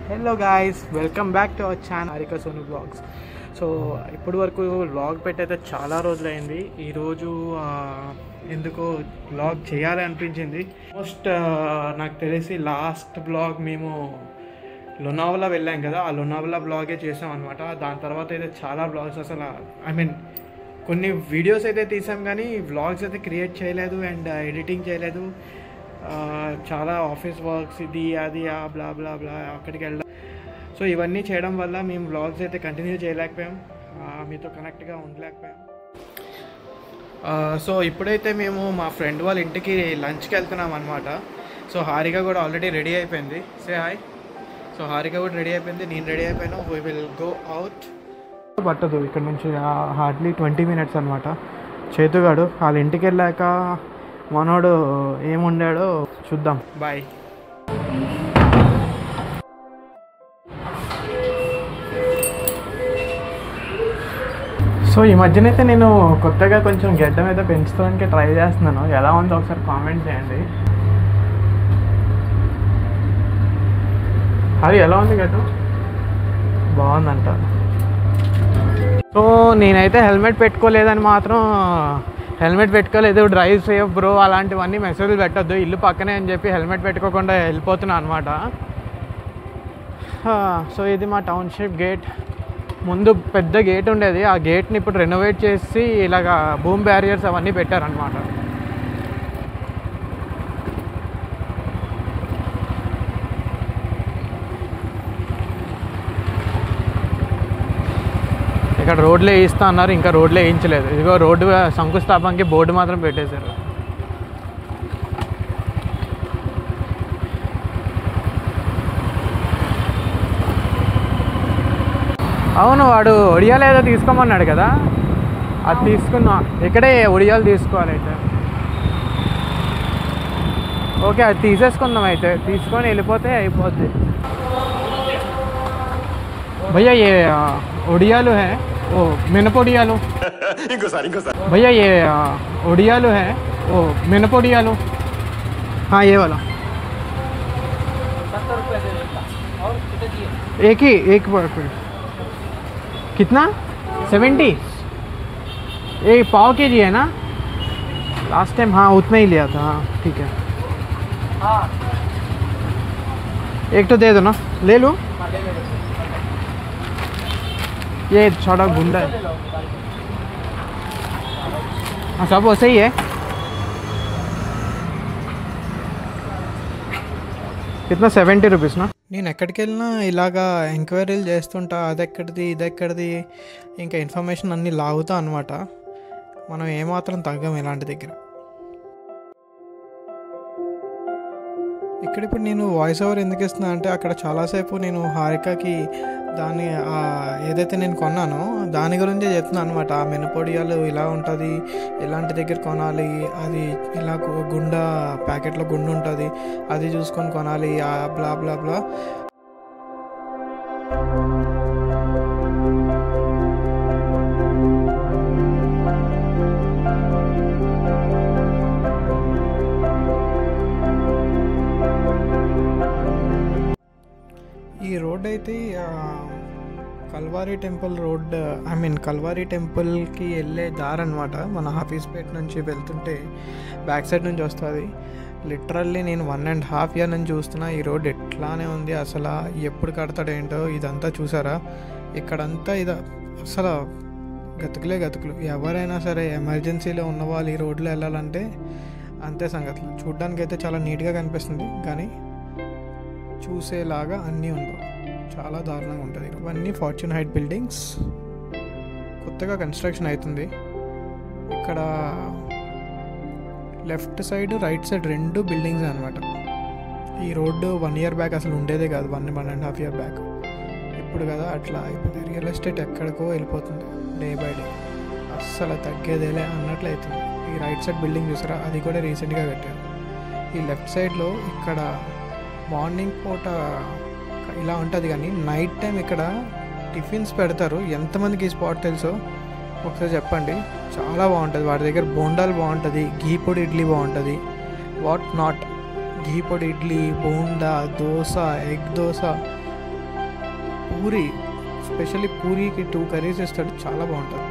Hello guys, welcome back to our channel Harika Sonu blogs. So ఇప్పటి వరకు vlog పెట్టయితే చాలా రోజులైంది. ఈరోజు ఎందుకో వ్లాగ్ చేయాలి అనిపించింది. ఆల్మోస్ట్ నాకు తెలిసి లాస్ట్ బ్లాగ్ మేము లోనావాలా వెళ్ళాం కదా, ఆ లోనావాలా బ్లాగే చేసాం అనమాట. దాని తర్వాత అయితే చాలా బ్లాగ్స్ అసలు కొన్ని వీడియోస్ అయితే తీసాం కానీ వ్లాగ్స్ అయితే క్రియేట్ చేయలేదు అండ్ ఎడిటింగ్ చేయలేదు. చాలా ఆఫీస్ వర్క్స్ ఇది అది బ్లా బ్లా బ్లా అక్కడికి వెళ్ళాం. సో ఇవన్నీ చేయడం వల్ల మేము వ్లాగ్స్ అయితే కంటిన్యూ చేయలేకపోయాం, మీతో కనెక్ట్గా ఉండలేకపోయాం. సో ఇప్పుడైతే మేము మా ఫ్రెండ్ వాళ్ళ ఇంటికి లంచ్కి వెళ్తున్నాం అనమాట. సో హారిక కూడా ఆల్రెడీ రెడీ అయిపోయింది. Say hi. సో హారిక కూడా రెడీ అయిపోయింది, నేను రెడీ అయిపోయాను. We will go out. పట్టదు ఇక్కడ నుంచి హార్డ్లీ 20 minutes అనమాట. చేతుగాడు వాళ్ళ ఇంటికి వెళ్ళాక మనోడు ఏముండాడో చూద్దాం. బాయ్. సో ఈ మధ్యనైతే నేను కొత్తగా కొంచెం గడ్డం అయితే పెంచుకోవడానికి ట్రై చేస్తున్నాను. ఎలా ఉందో ఒకసారి కామెంట్ చేయండి. అది ఎలా ఉంది గడ్డం? బాగుందంట. సో నేనైతే హెల్మెట్ పెట్టుకోలేదని మాత్రం హెల్మెట్ పెట్టుకోలేదు, డ్రైవ్ సేఫ్ బ్రో అలాంటివన్నీ మెసేజ్లు పెట్టద్దు, ఇల్లు పక్కనే అని చెప్పి హెల్మెట్ పెట్టుకోకుండా వెళ్ళిపోతున్నా అనమాట. సో ఇది మా టౌన్షిప్ గేట్. ముందు పెద్ద గేట్ ఉండేది, ఆ గేట్ని ఇప్పుడు రెనోవేట్ చేసి ఇలాగా బూమ్ బ్యారియర్స్ అవన్నీ పెట్టారనమాట. ఇక్కడ రోడ్లు వేయిస్తా అన్నారు, ఇంకా రోడ్లు వేయించలేదు. ఇదిగో రోడ్డు శంకుస్థాపనకి బోర్డు మాత్రం పెట్టేశారు. అవును, వాడు ఒడియాలు ఏదో తీసుకోమన్నాడు కదా, అది తీసుకున్నా. ఇక్కడే ఒడియాలు తీసుకోవాలి అయితే. ఓకే, అది తీసేసుకుందాం అయితే. తీసుకొని వెళ్ళిపోతే అయిపోద్ది. భయ్యా ఏ ఒడియాలు హై, ఓ మినపొడియాలు. भैया ये ओडियालो है, वो मिनपोडियालो. हाँ ये वाला 70 रुपये दे देगा. और एक ही एक कितना 70? ये पाव के जी है ना? लास्ट टाइम हाँ उतना ही लिया था. हाँ ठीक है. हाँ एक तो दे दो ना, ले लो. ये छोटा गुंडा है. हाँ सब वैसे ही है. कितना 70 रुपीस ना. నేను ఎక్కడికి వెళ్ళినా ఇలాగా ఎంక్వైరీలు చేస్తుంటా, అదెక్కడిది ఇదెక్కడిది, ఇంకా ఇన్ఫర్మేషన్ అన్నీ లాగుతా అనమాట. మనం ఏమాత్రం తగ్గం ఇలాంటి దగ్గర. ఇక్కడ ఇప్పుడు నేను వాయిస్ ఓవర్ ఎందుకు ఇస్తున్నా అంటే, అక్కడ చాలాసేపు నేను హారికకి దాన్ని ఏదైతే నేను కొన్నానో దాని గురించే చెప్తున్నాను అనమాట. ఆ మినపొడియాలు ఇలా ఉంటుంది, ఇలాంటి దగ్గర కొనాలి, అది ఇలా గుండా ప్యాకెట్లో గుండు ఉంటుంది, అది చూసుకొని కొనాలి, బ్లా బ్లా బ్లా. ఈ రోడ్ అయితే కల్వారీ టెంపుల్ రోడ్, కల్వారీ టెంపుల్కి వెళ్ళే దారి అనమాట. మన హాఫీస్పేట్ నుంచి వెళ్తుంటే బ్యాక్ సైడ్ నుంచి వస్తుంది. లిటరల్లీ నేను 1.5 year నుంచి చూస్తున్నా ఈ రోడ్ ఎట్లానే ఉంది. అసలు ఎప్పుడు కడతాడు ఏంటో. ఇదంతా చూసారా, ఇక్కడంతా అసలు గతుకులే గతుకులు. ఎవరైనా సరే ఎమర్జెన్సీలో ఉన్న వాళ్ళు ఈ రోడ్లో వెళ్ళాలంటే అంతే సంగతులు. చూడ్డానికి అయితే చాలా నీట్గా కనిపిస్తుంది కానీ చూసేలాగా అన్నీ ఉండవు, చాలా దారుణంగా ఉంటుంది. ఇవన్నీ ఫార్చ్యూన్ హైట్ బిల్డింగ్స్, కొత్తగా కన్స్ట్రక్షన్ అవుతుంది. ఇక్కడ left side right side 2 buildings అనమాట. ఈ రోడ్డు 1 year బ్యాక్ అసలు ఉండేదే కాదు, 1.5 year బ్యాక్. ఇప్పుడు కదా అట్లా అయిపోయింది. రియల్ ఎస్టేట్ ఎక్కడికో వెళ్ళిపోతుంది డే బై డే, అస్సలు తగ్గేదేలే అన్నట్లు అవుతుంది. ఈ రైట్ సైడ్ బిల్డింగ్ చూసారా, అది కూడా రీసెంట్గా కట్టారు. ఈ లెఫ్ట్ సైడ్లో ఇక్కడ మార్నింగ్ పూట ఇలా ఉంటుంది కానీ నైట్ టైం ఇక్కడ టిఫిన్స్ పెడతారు. ఎంతమందికి ఈ స్పాట్ తెలుసో ఒకసారి చెప్పండి. చాలా బాగుంటుంది. వాటి దగ్గర బోండాలు బాగుంటుంది, ఘీ పొడి ఇడ్లీ బాగుంటుంది. వాట్ నాట్, ఘీ పొడి ఇడ్లీ, బోండా, దోశ, ఎగ్ దోశ, పూరి, స్పెషల్లీ పూరీకి 2 కర్రీస్ ఇస్తాడు, చాలా బాగుంటుంది.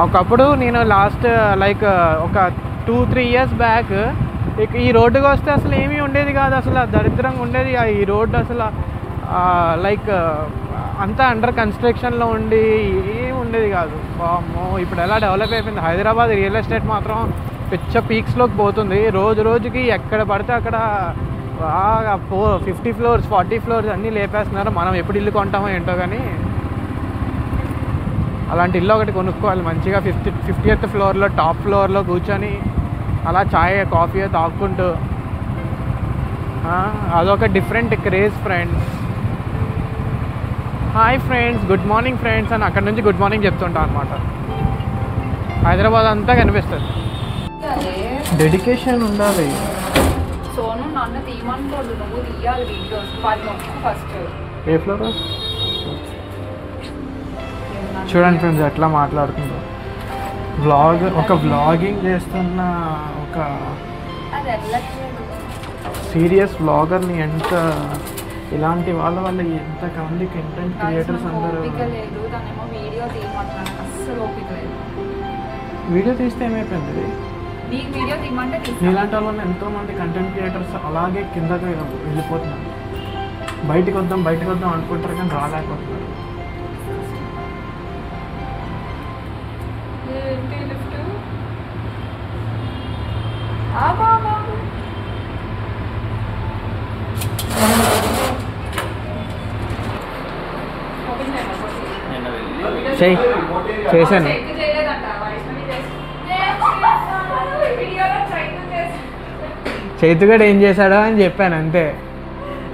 ఒకప్పుడు నేను లాస్ట్ లైక్ ఒక 2-3 ఇయర్స్ బ్యాక్ ఈ రోడ్డుకి వస్తే అసలు ఏమీ ఉండేది కాదు, అసలు దరిద్రంగా ఉండేది ఈ రోడ్డు. అసలు లైక్ అంతా అండర్ కన్స్ట్రక్షన్లో ఉండి ఏమి ఉండేది కాదు. ఇప్పుడు ఎలా డెవలప్ అయిపోయింది. హైదరాబాద్ రియల్ ఎస్టేట్ మాత్రం పిచ్చ పీక్స్లోకి పోతుంది. రోజు రోజుకి ఎక్కడ పడితే అక్కడ 50 ఫ్లోర్స్ 40 ఫ్లోర్స్ అన్నీ లేపేస్తున్నారు. మనం ఎప్పుడు ఇల్లు కొంటామో ఏంటో కానీ అలాంటి ఇల్లు ఒకటి కొనుక్కోవాలి మంచిగా. 50th ఫ్లోర్లో టాప్ ఫ్లోర్లో కూర్చొని అలా చాయ్ కాఫీ తాక్కుంటూ, అదొక different craze friends. Hi friends, good morning friends అని అక్కడ నుంచి గుడ్ మార్నింగ్ చెప్తుంటాం అనమాట. హైదరాబాద్ అంతా కనిపిస్తుంది. డెడికేషన్ ఉండాలి. సోను నన్ను తీయమనుకోదు, నువ్వు తీయాలి వీడియోస్. ఫస్ట్ ఏ ఫ్లోర్ చూడండి ఫ్రెండ్స్ ఎట్లా మాట్లాడుతుందో. వ్లాగింగ్ చేస్తున్న ఒక సీరియస్ వ్లాగర్ని ఎంత ఇలాంటి వాళ్ళ ఎంతమంది కంటెంట్ క్రియేటర్స్ అందరూ వీడియో తీస్తే ఏమైపోయింది. ఇలాంటి వాళ్ళని ఎంతోమంది కంటెంట్ క్రియేటర్స్ అలాగే కిందకి వెళ్ళిపోతున్నారు. బయటకు వద్దాం అనుకుంటారు కానీ రాలేకపోతున్నారు. చేశాను. చైతుగాడు ఏం చేశాడో అని చెప్పాను అంతే.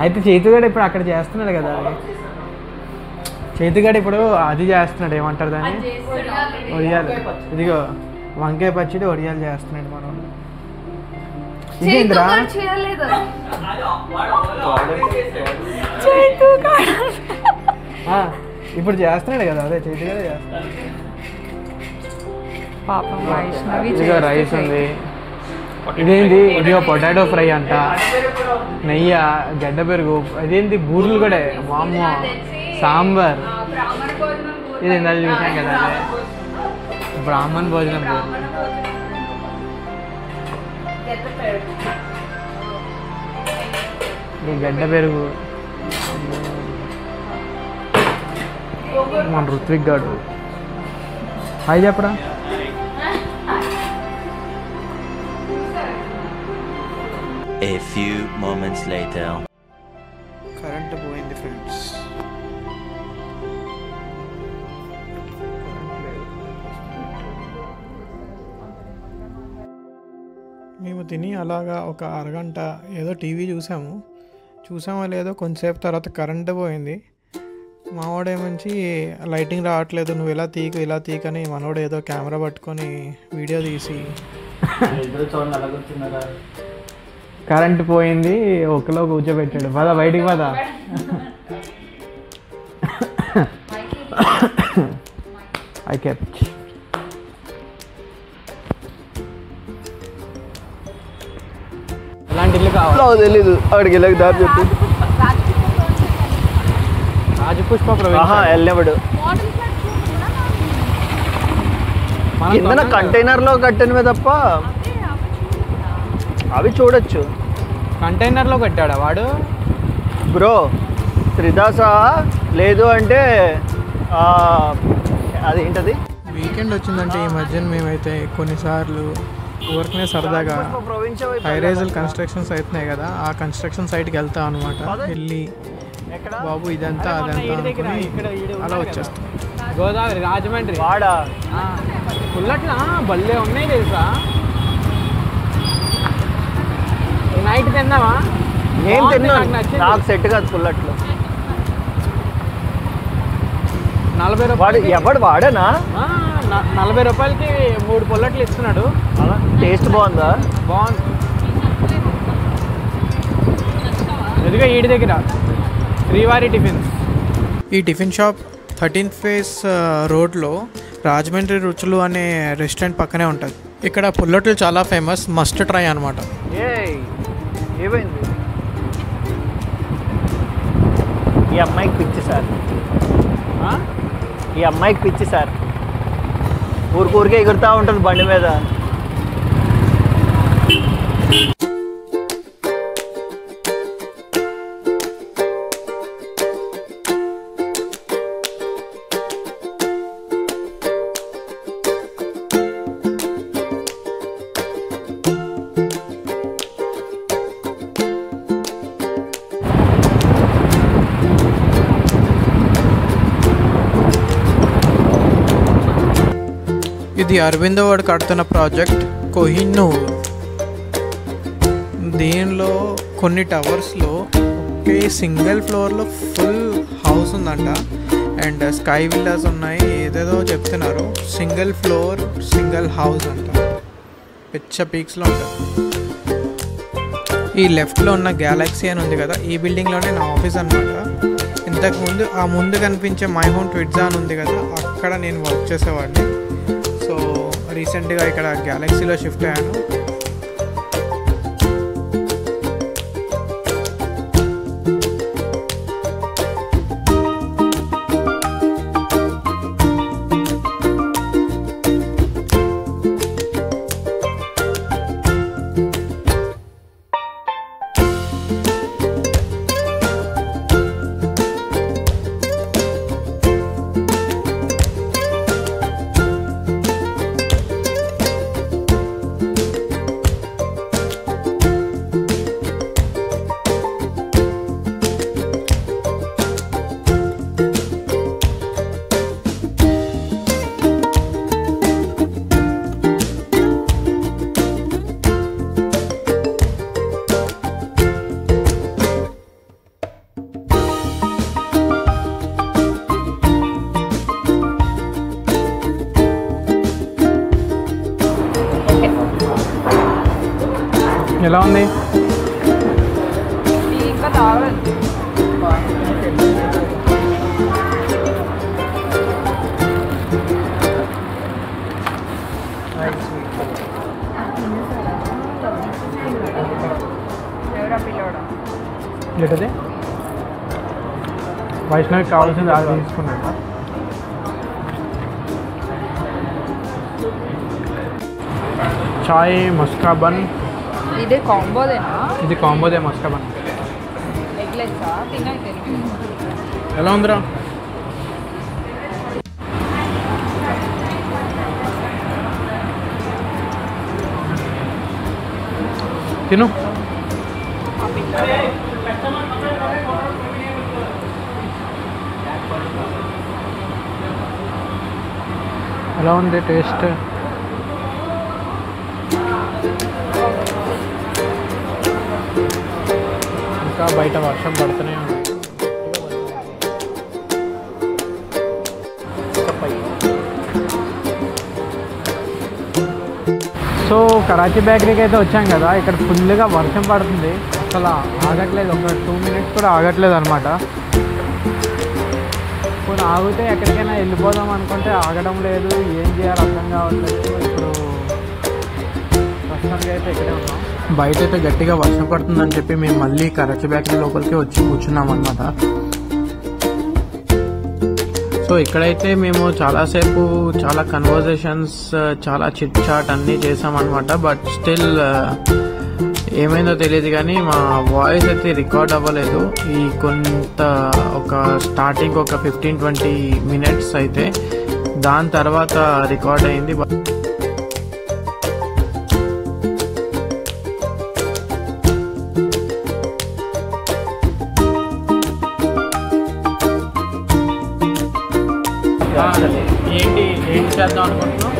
అయితే చైతుగాడు ఇప్పుడు అక్కడ చేస్తున్నాడు కదా, అది చైతుగాడు ఇప్పుడు అది చేస్తున్నాడు, ఏమంటారు దాన్ని, ఒడియాలు. ఇదిగో వంకాయ పచ్చడి ఒడియాలు చేస్తున్నాడు మనం. ఇదేంద్రా ఇప్పుడు చేస్తున్నాడు కదా, అదే చైతుగాడే చేస్తున్నాడు. ఇదిగో రైస్ ఉంది. ఇదేంటి, ఇదిగో పొటాటో ఫ్రై అంట, నెయ్యి, గడ్డ పెరుగు, అదేంటి బూర్లు కూడా, వామ్మో, సాంబార్. ఇది ఇందాక చూసాం కదా, అదే బ్రాహ్మణ్ భోజనం. ఇది గడ్డ పెరుగు. మన ఋత్విక్ గాడు హాయ్ చెప్పరా. A few moments later. Current పోయింది ఫ్రెండ్స్. మేము తిని అలాగా ఒక అరగంట ఏదో టీవీ చూసామో లేదో, కొంతసేపు తర్వాత కరెంట్ పోయింది. మావాడేమంచి లైటింగ్ రావట్లేదు, నువ్వు ఇలా తీకని మనోడు ఏదో కెమెరా పట్టుకొని వీడియో తీసి కరెంట్ పోయింది ఒకలో కూర్చోబెట్టాడు. పదా బయటికి పదా. I kept. ఎలాంటి ఇల్లు కావాలి తెలీదు, అక్కడికి వెళ్ళక దారి చెప్పి. రాజపుష్ప వెళ్ళేవాడు కింద కంటైనర్లో కట్టినవే తప్ప అవి చూడొచ్చు. కంటైనర్లో కట్టాడా వాడు బ్రో? త్రిదాస లేదు అంటే అదేంటది. వీకెండ్ వచ్చిందంటే ఈ మధ్యన మేమైతే కొన్నిసార్లు ఊరికనే సరదాగా హైరైజల్ కన్స్ట్రక్షన్స్ అవుతున్నాయి కదా, ఆ కన్స్ట్రక్షన్ సైట్కి వెళ్తాం అనమాట. వెళ్ళి బాబు ఇదంతా అదంతా అనుకుని అలా వచ్చేస్తాం. గోదావరి రాజమండ్రి వాడా పుల్లట్లా భలే ఉన్నాయి తెలుసా. నైట్ తిన్నావా? నేను తిన్నాను, నాకు సెట్ కాదు పుల్లట్లు. 40 రూపాయలు ఎవడు వాడేనా? 40 రూపాయలకి 3 పుల్లట్లు ఇస్తున్నాడు. టేస్ట్ బాగుందా? బాగుంది. ఎదుగా ఈడి దగ్గర శ్రీవారి టిఫిన్స్. ఈ టిఫిన్ షాప్ 13th ఫేస్ రోడ్లో రాజమండ్రి రుచులు అనే రెస్టారెంట్ పక్కనే ఉంటుంది. ఇక్కడ పుల్లట్లు చాలా ఫేమస్, మస్ట్ ట్రై అనమాట. ఏమైంది ఈ అమ్మాయికి పిచ్చి సార్, ఈ అమ్మాయికి పిచ్చి సార్. ఊరికే ఎగురుతూ ఉంటుంది బండి మీద. ఇది అరవిందో వాడు కడుతున్న ప్రాజెక్ట్ కోహినూర్. దీనిలో కొన్ని టవర్స్లో ఒకే సింగిల్ ఫ్లోర్లో ఫుల్ హౌస్ ఉందంట. అండ్ స్కై విల్లాస్ ఉన్నాయి, ఏదేదో చెప్తున్నారు. సింగిల్ ఫ్లోర్ సింగిల్ హౌస్ అంట, పిచ్చ పీక్స్లో ఉంటుంది. ఈ లెఫ్ట్లో ఉన్న గ్యాలక్సీ అని ఉంది కదా, ఈ బిల్డింగ్లోనే నా ఆఫీస్ అనమాట. ఇంతకుముందు ఆ ముందు కనిపించే మై హోమ్ ట్విట్జా అని ఉంది కదా, అక్కడ నేను వర్క్ చేసేవాడిని. సో రీసెంట్గా ఇక్కడ గ్యాలక్సీలో షిఫ్ట్ అయ్యాను. ఎలా ఉంది? ఇంకా తాగలేదు. ఎవరా పిల్లోడా? ఏంటది? వైష్ణవికి కావాల్సింది అది తీసుకున్నాను. చాయ్ మస్కా బన్. ఇది కాంబోదేనా? ఇది కాంబోదే మస్కా బన్. ఎగ్లెట్సా? తినైతే ఎలా ఉందిరా? తిను. ఎలా ఉంది టేస్ట్? ఇంకా బయట వర్షం పడుతూనే ఉంది. సో కరాచీ బేకరీకి అయితే వచ్చాం కదా, ఇక్కడ ఫుల్గా వర్షం పడుతుంది, అసలు ఆగట్లేదు. ఒక 2 minutes కూడా ఆగట్లేదు అనమాట. ఇప్పుడు ఆగితే ఎక్కడికైనా వెళ్ళిపోదాం అనుకుంటే ఆగడం లేదు, ఏం చేయాలో అర్థం కావట్లేదు. ఇప్పుడు ప్రస్తుతానికి అయితే ఇక్కడే ఉన్నాం. బయట అయితే గట్టిగా వర్షం పడుతుందని చెప్పి మేము మళ్ళీ కరాచీ బేకరీ లోపలికి వచ్చి కూర్చున్నాం అనమాట. సో ఇక్కడైతే మేము చాలాసేపు చాలా కన్వర్జేషన్స్, చాలా చిట్ చాట్ అన్నీ చేసామన్నమాట. బట్ స్టిల్ ఏమైందో తెలియదు కానీ మా వాయిస్ అయితే రికార్డ్ అవ్వలేదు. ఈ ఒక స్టార్టింగ్ ఒక 15-20 minutes అయితే, దాని తర్వాత రికార్డ్ అయింది. ఏంటి చేద్దాం అనుకుంటున్నాం?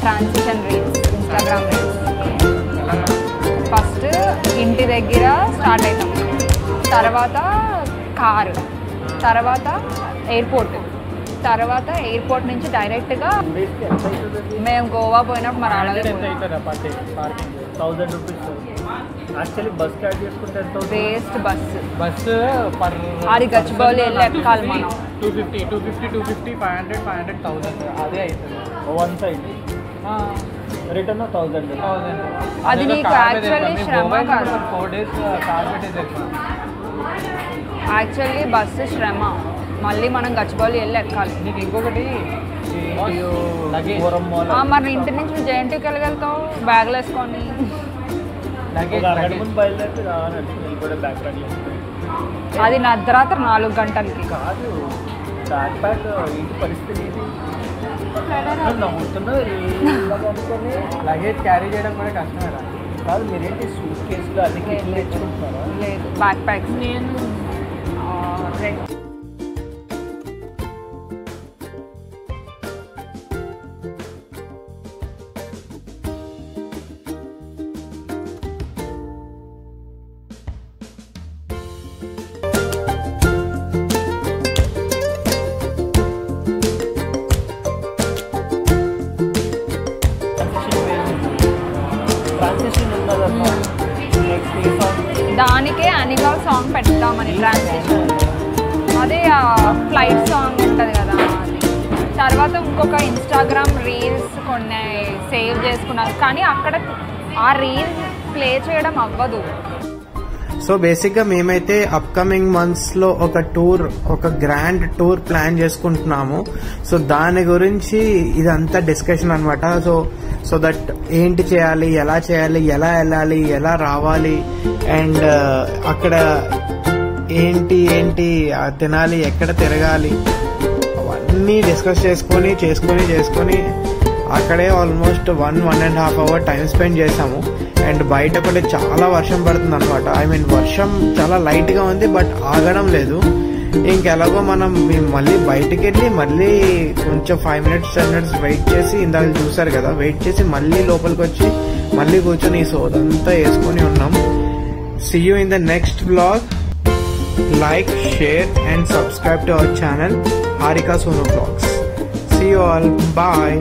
Transition reels, Instagram reels. First ఇంటి దగ్గర స్టార్ట్ అవుతాం, తర్వాత కారు, తర్వాత ఎయిర్పోర్ట్, తర్వాత ఎయిర్పోర్ట్ నుంచి డైరెక్ట్గా మేము గోవా పోయినప్పుడు మరి అలాగే 1000 రూపీస్. యాక్చువల్లీ బస్ క్యాడ్ చేసుకుంటే వేస్ట్ బస్సు పర్ అది గచ్చిబౌలి వెళ్ళి ఎక్కాలి మనం. 250, 500, 1000 అదే అవుతుంది వన్ సైడ్. రిటర్న్ 1000. అది నీకు యాక్చువల్లీ శ్రమ కాదు, 4 days కార్ పెట్టేసి యాక్చువల్లీ బస్సు శ్రమ. మళ్ళీ మనం గచ్చిబౌలి వెళ్ళి ఎక్కాలి. నీకు ఇంకొకటి మరి ఇంటి నుంచి జేఎన్టీకి వెళ్ళగలుగుతావు బ్యాగ్లు వేసుకొని. బయలుదేరితే బ్యాక్ అది అర్ధరాత్రి 4 గంటలకి కాదు. బ్యాక్ ప్యాక్ ఇంటి పరిస్థితి నవ్వుతున్నా లగేజ్ క్యారీ చేయడం కూడా కష్టమే కదా. కాదు మీరేంటి సూట్ కేసులు అన్ని తెచ్చుకుంటున్నారా? లేదు, బ్యాక్ ప్యాక్స్. నేను దానికే అనిమల్ సాంగ్ పెడతామని ట్రాన్స్లేషన్. అదే ఫ్లైట్ సాంగ్ ఉంటుంది కదా అది. తర్వాత ఇంకొక ఇన్స్టాగ్రామ్ రీల్స్ కొన్ని సేవ్ చేసుకున్నారు, కానీ అక్కడ ఆ రీల్స్ ప్లే చేయడం అవ్వదు. సో బేసిక్గా మేమైతే అప్కమింగ్ మంత్స్లో ఒక గ్రాండ్ టూర్ ప్లాన్ చేసుకుంటున్నాము. సో దాని గురించి ఇదంతా డిస్కషన్ అనమాట. సో దట్ ఏంటి చేయాలి, ఎలా వెళ్ళాలి, ఎలా రావాలి, అండ్ అక్కడ ఏంటి తినాలి, ఎక్కడ తిరగాలి, అవన్నీ డిస్కస్ చేసుకొని అక్కడే ఆల్మోస్ట్ 1.5 hour టైం స్పెండ్ చేసాము. అండ్ బయట కూడా చాలా వర్షం పడుతుంది అనమాట. వర్షం చాలా లైట్గా ఉంది, బట్ ఆగడం లేదు. ఇంకెలాగో మేము మళ్ళీ బయటికి వెళ్ళి మళ్ళీ కొంచెం 5 minutes 10 minutes వెయిట్ చేసి, ఇందాక చూసారు కదా, వెయిట్ చేసి మళ్ళీ లోపలికి వచ్చి మళ్ళీ కూర్చొని ఈ సోదంతా వేసుకొని ఉన్నాం. See you in the next vlog. Like, share and subscribe to our channel Harika Sonu Vlogs. See you all. Bye.